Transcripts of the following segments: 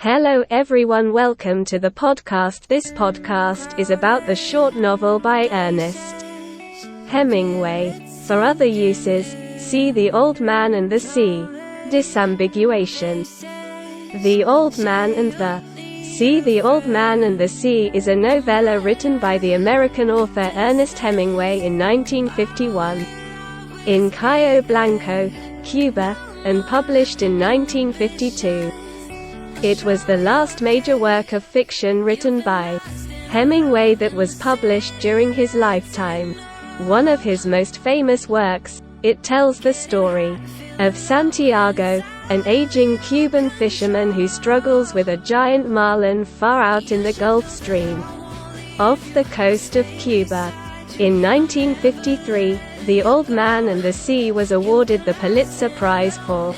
Hello everyone, welcome to the podcast. This podcast is about the short novel by Ernest Hemingway. For other uses, see The Old Man and the Sea. Disambiguation. The Old Man and the Sea. The Old Man and the Sea is a novella written by the American author Ernest Hemingway in 1951 in Cayo Blanco, Cuba, and published in 1952. It was the last major work of fiction written by Hemingway that was published during his lifetime. One of his most famous works, it tells the story of Santiago, an aging Cuban fisherman who struggles with a giant marlin far out in the Gulf Stream, off the coast of Cuba. In 1953, The Old Man and the Sea was awarded the Pulitzer Prize for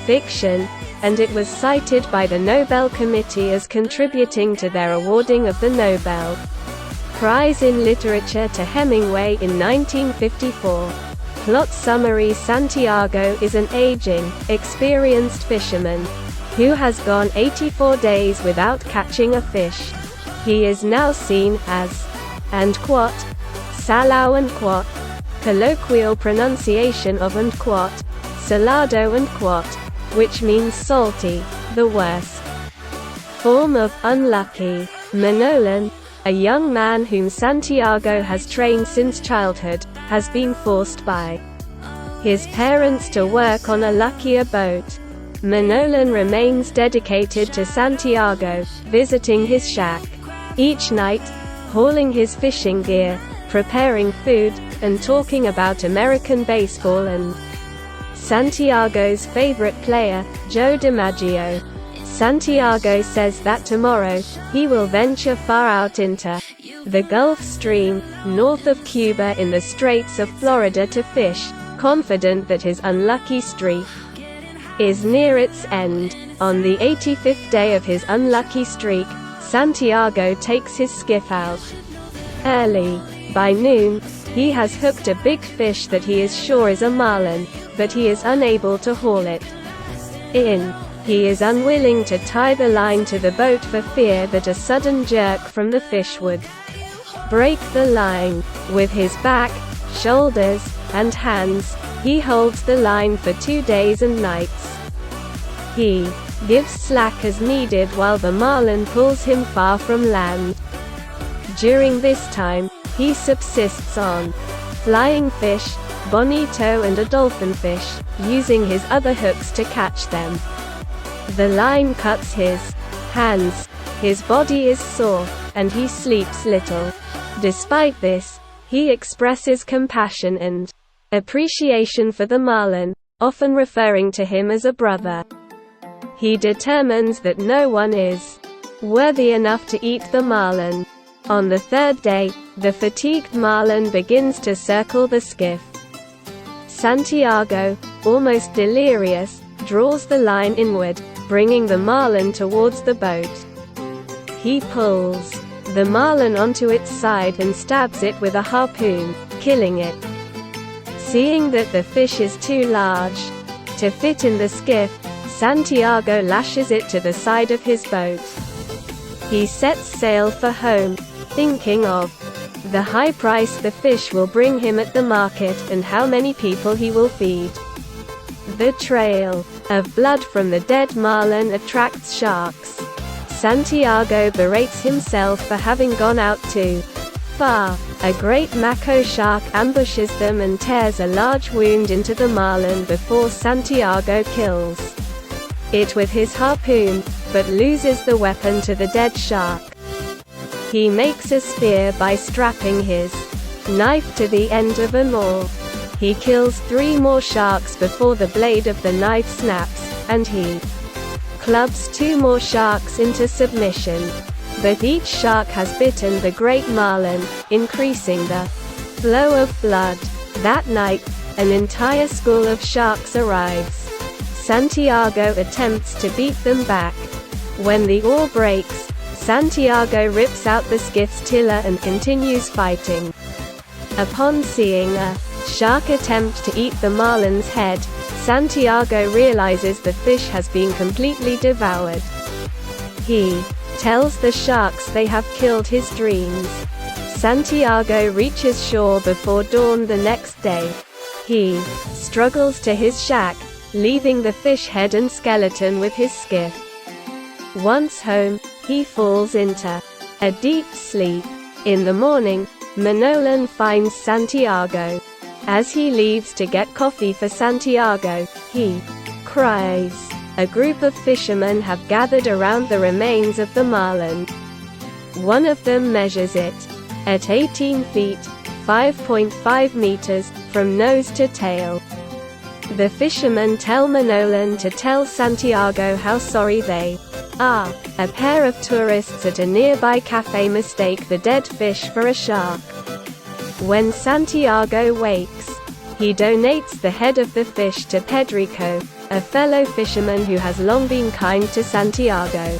fiction, and it was cited by the Nobel Committee as contributing to their awarding of the Nobel Prize in Literature to Hemingway in 1954. Plot summary: Santiago is an aging, experienced fisherman who has gone 84 days without catching a fish. He is now seen as salao and quot, colloquial pronunciation of and quot, salado and quot, which means salty, the worst form of unlucky. Manolan, a young man whom Santiago has trained since childhood, has been forced by his parents to work on a luckier boat. Manolan remains dedicated to Santiago, visiting his shack each night, hauling his fishing gear, preparing food, and talking about American baseball and Santiago's favorite player, Joe DiMaggio. Santiago says that tomorrow, he will venture far out into the Gulf Stream, north of Cuba in the Straits of Florida to fish, confident that his unlucky streak is near its end. On the 85th day of his unlucky streak, Santiago takes his skiff out early. By noon, he has hooked a big fish that he is sure is a marlin, but he is unable to haul it in. He is unwilling to tie the line to the boat for fear that a sudden jerk from the fish would break the line. With his back, shoulders, and hands, he holds the line for 2 days and nights. He gives slack as needed while the marlin pulls him far from land. During this time, he subsists on flying fish, bonito and a dolphinfish, using his other hooks to catch them. The line cuts his hands, his body is sore, and he sleeps little. Despite this, he expresses compassion and appreciation for the marlin, often referring to him as a brother. He determines that no one is worthy enough to eat the marlin. On the third day, the fatigued marlin begins to circle the skiff. Santiago, almost delirious, draws the line inward, bringing the marlin towards the boat. He pulls the marlin onto its side and stabs it with a harpoon, killing it. Seeing that the fish is too large to fit in the skiff, Santiago lashes it to the side of his boat. He sets sail for home, thinking of the high price the fish will bring him at the market and how many people he will feed. The trail of blood from the dead marlin attracts sharks. Santiago berates himself for having gone out too far. A great mako shark ambushes them and tears a large wound into the marlin before Santiago kills it with his harpoon, but loses the weapon to the dead shark. He makes a spear by strapping his knife to the end of an oar. He kills 3 more sharks before the blade of the knife snaps, and he clubs 2 more sharks into submission. But each shark has bitten the great marlin, increasing the flow of blood. That night, an entire school of sharks arrives. Santiago attempts to beat them back. When the oar breaks, Santiago rips out the skiff's tiller and continues fighting. Upon seeing a shark attempt to eat the marlin's head, Santiago realizes the fish has been completely devoured. He tells the sharks they have killed his dreams. Santiago reaches shore before dawn the next day. He struggles to his shack, leaving the fish head and skeleton with his skiff. Once home, he falls into a deep sleep. In the morning, Manolin finds Santiago. As he leaves to get coffee for Santiago, he cries. A group of fishermen have gathered around the remains of the marlin. One of them measures it at 18 feet, 5.5 meters, from nose to tail. The fishermen tell Manolin to tell Santiago how sorry they are. A pair of tourists at a nearby cafe mistake the dead fish for a shark. When Santiago wakes, he donates the head of the fish to Pedrico, a fellow fisherman who has long been kind to Santiago.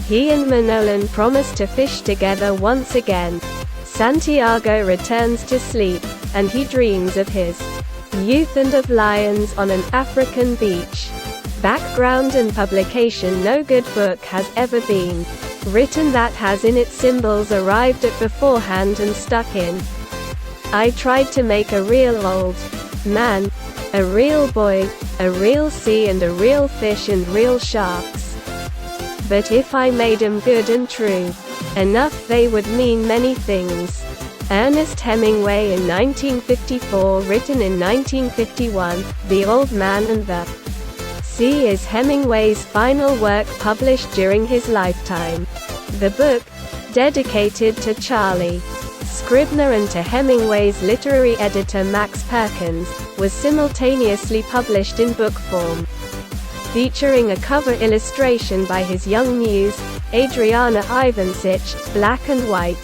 He and Manolin promise to fish together once again. Santiago returns to sleep, and he dreams of his youth and of lions on an African beach. Background and publication. No good book has ever been written that has in its symbols arrived at beforehand and stuck in. I tried to make a real old man, a real boy, a real sea and a real fish and real sharks. But if I made 'em good and true enough they would mean many things. Ernest Hemingway in 1954. Written in 1951, The Old Man and the Sea is Hemingway's final work published during his lifetime. The book, dedicated to Charlie Scribner and to Hemingway's literary editor Max Perkins, was simultaneously published in book form. Featuring a cover illustration by his young muse, Adriana Ivancic, black and white.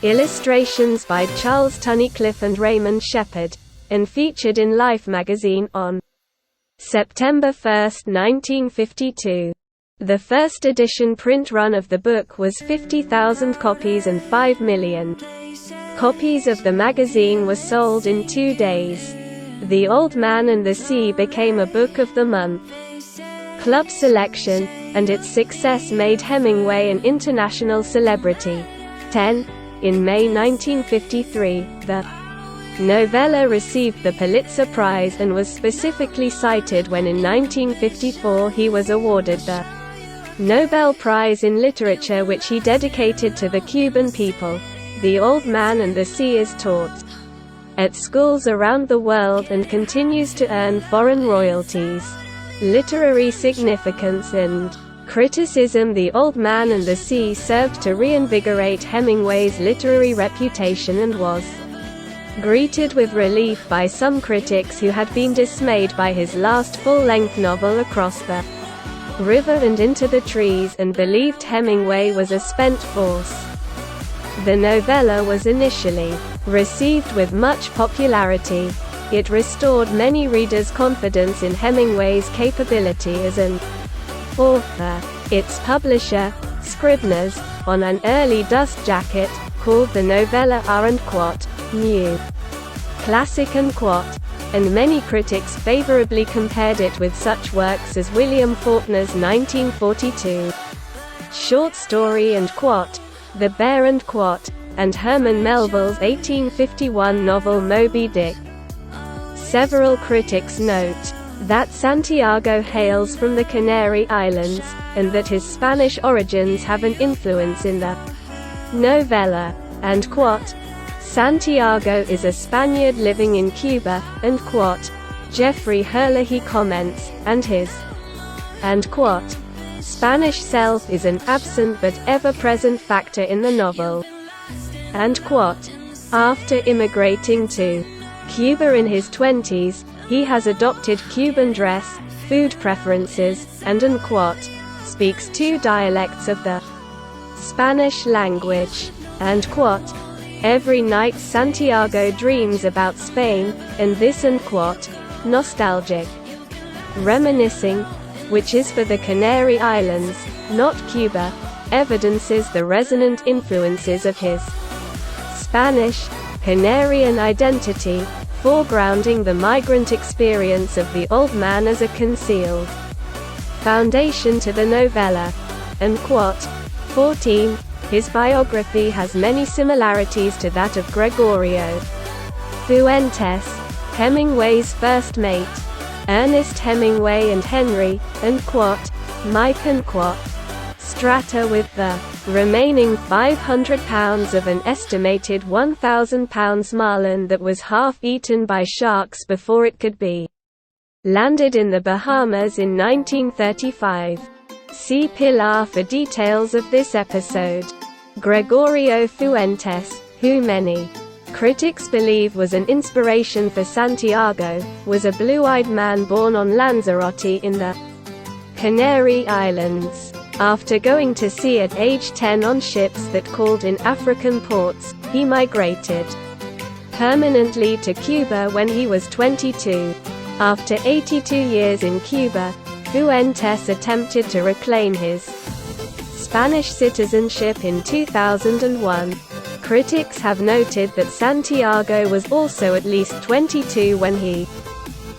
Illustrations by Charles Tunnicliffe and Raymond Shepard, and featured in Life magazine on September 1, 1952. The first edition print run of the book was 50,000 copies and 5 million copies of the magazine were sold in 2 days. The Old Man and the Sea became a Book of the Month club selection, and its success made Hemingway an international celebrity. 10. In May 1953, the novella received the Pulitzer Prize and was specifically cited when in 1954 he was awarded the Nobel Prize in Literature, which he dedicated to the Cuban people. The Old Man and the Sea is taught at schools around the world and continues to earn foreign royalties. Literary significance and criticism. The Old Man and the Sea served to reinvigorate Hemingway's literary reputation and was greeted with relief by some critics who had been dismayed by his last full-length novel Across the River and Into the Trees and believed Hemingway was a spent force. The novella was initially received with much popularity. It restored many readers' confidence in Hemingway's capability as an author. Its publisher, Scribner's, on an early dust jacket, called the novella new classic and many critics favorably compared it with such works as William Faulkner's 1942 short story and The Bear and Herman Melville's 1851 novel Moby Dick. Several critics note that Santiago hails from the Canary Islands, and that his Spanish origins have an influence in the novella, and Santiago is a Spaniard living in Cuba, and Jeffrey Herlihy comments, and his Spanish self is an absent but ever-present factor in the novel. And after immigrating to Cuba in his 20s, he has adopted Cuban dress, food preferences, and speaks 2 dialects of the Spanish language. And every night Santiago dreams about Spain, and this nostalgic reminiscing, which is for the Canary Islands, not Cuba, evidences the resonant influences of his Spanish, Canarian identity, foregrounding the migrant experience of the Old Man as a concealed foundation to the novella. Unquote. 14. His biography has many similarities to that of Gregorio Fuentes, Hemingway's first mate. Ernest Hemingway and Henry, unquote, Mike unquote, strata with the remaining 500 pounds of an estimated 1,000 pounds marlin that was half-eaten by sharks before it could be landed in the Bahamas in 1935. See Pilar for details of this episode. Gregorio Fuentes, who many critics believe was an inspiration for Santiago, was a blue-eyed man born on Lanzarote in the Canary Islands. After going to sea at age 10 on ships that called in African ports, he migrated permanently to Cuba when he was 22. After 82 years in Cuba, Fuentes attempted to reclaim his Spanish citizenship in 2001. Critics have noted that Santiago was also at least 22 when he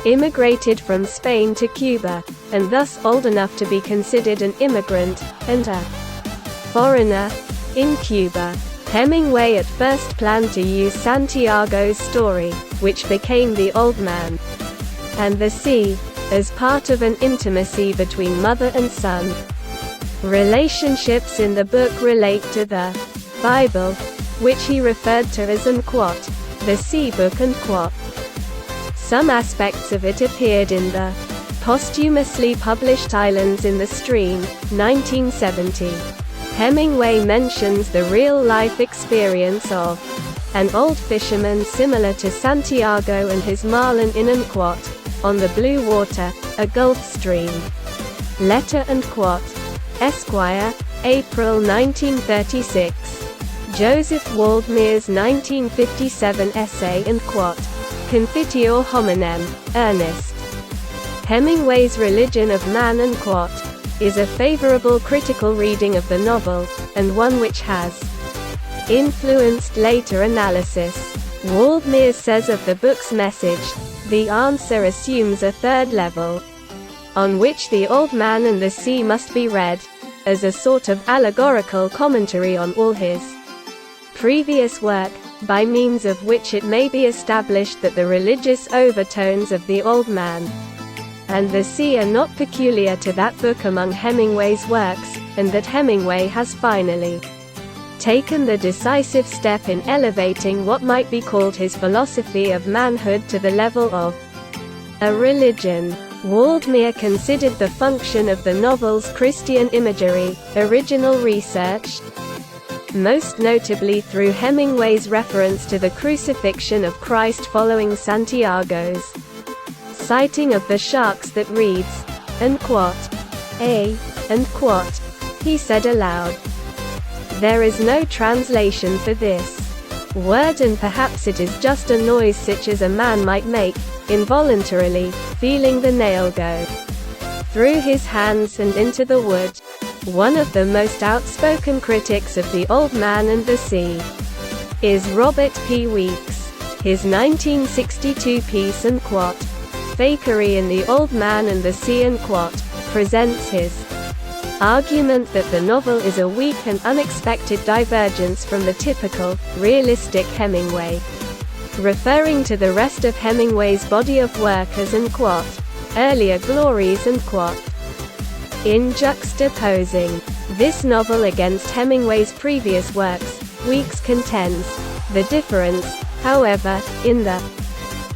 immigrated from Spain to Cuba, and thus old enough to be considered an immigrant, and a foreigner, in Cuba. Hemingway at first planned to use Santiago's story, which became The Old Man and the Sea, as part of an intimacy between mother and son. Relationships in the book relate to the Bible, which he referred to as unquote, the Sea Book unquote. Some aspects of it appeared in the posthumously published Islands in the Stream, 1970. Hemingway mentions the real-life experience of an old fisherman similar to Santiago and his marlin in unquote, on the blue water, a Gulf Stream. Letter unquote. Esquire, April 1936. Joseph Waldmere's 1957 essay unquote, Confiteor Hominem, Ernest Hemingway's Religion of Man unquote, is a favorable critical reading of the novel, and one which has influenced later analysis. Waldmere says of the book's message, the answer assumes a third level, on which The Old Man and the Sea must be read, as a sort of allegorical commentary on all his previous work, by means of which it may be established that the religious overtones of The Old Man and the Sea are not peculiar to that book among Hemingway's works, and that Hemingway has finally taken the decisive step in elevating what might be called his philosophy of manhood to the level of a religion. Waldmere considered the function of the novel's Christian imagery, original research, most notably through Hemingway's reference to the crucifixion of Christ following Santiago's sighting of the sharks that reads, unquote, unquote, he said aloud. There is no translation for this word, and perhaps it is just a noise such as a man might make, involuntarily, feeling the nail go through his hands and into the wood. One of the most outspoken critics of The Old Man and the Sea is Robert P. Weeks. His 1962 piece unquote, Fakery in The Old Man and the Sea unquote, presents his argument that the novel is a weak and unexpected divergence from the typical, realistic Hemingway, referring to the rest of Hemingway's body of work as unquote, earlier glories unquote. In juxtaposing this novel against Hemingway's previous works, Weeks contends the difference, however, in the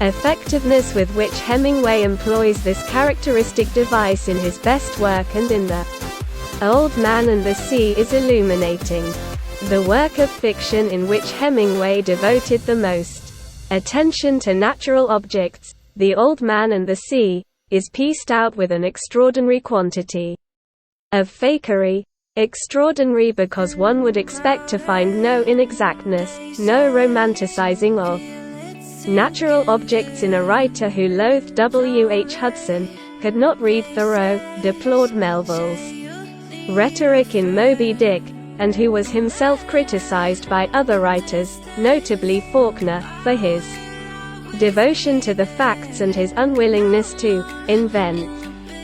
effectiveness with which Hemingway employs this characteristic device in his best work and in The Old Man and the Sea is illuminating. The work of fiction in which Hemingway devoted the most attention to natural objects, The Old Man and the Sea, is pieced out with an extraordinary quantity of fakery, extraordinary because one would expect to find no inexactness, no romanticizing of natural objects in a writer who loathed W. H. Hudson, could not read Thoreau, deplored Melville's rhetoric in Moby Dick, and who was himself criticized by other writers, notably Faulkner, for his devotion to the facts and his unwillingness to invent.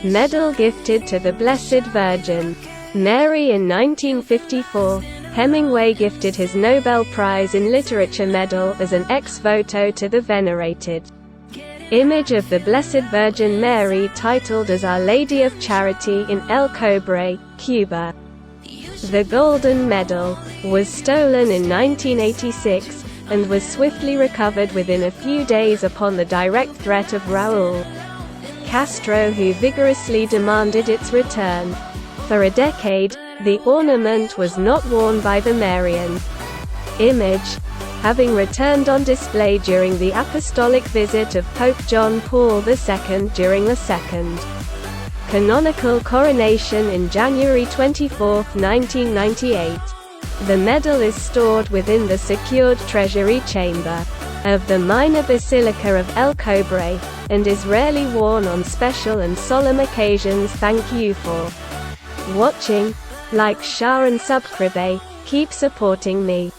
Medal gifted to the Blessed Virgin. Mary in 1954, Hemingway gifted his Nobel Prize in Literature medal as an ex voto to the venerated image of the Blessed Virgin Mary titled as Our Lady of Charity in El Cobre, Cuba. The Golden Medal was stolen in 1986, and was swiftly recovered within a few days upon the direct threat of Raúl Castro, who vigorously demanded its return. For a decade, the ornament was not worn by the Marian image, having returned on display during the apostolic visit of Pope John Paul II during the second canonical coronation in January 24, 1998. The medal is stored within the secured treasury chamber of the minor basilica of El Cobre, and is rarely worn on special and solemn occasions. Thank you for watching. Like, share and subscribe. Keep supporting me.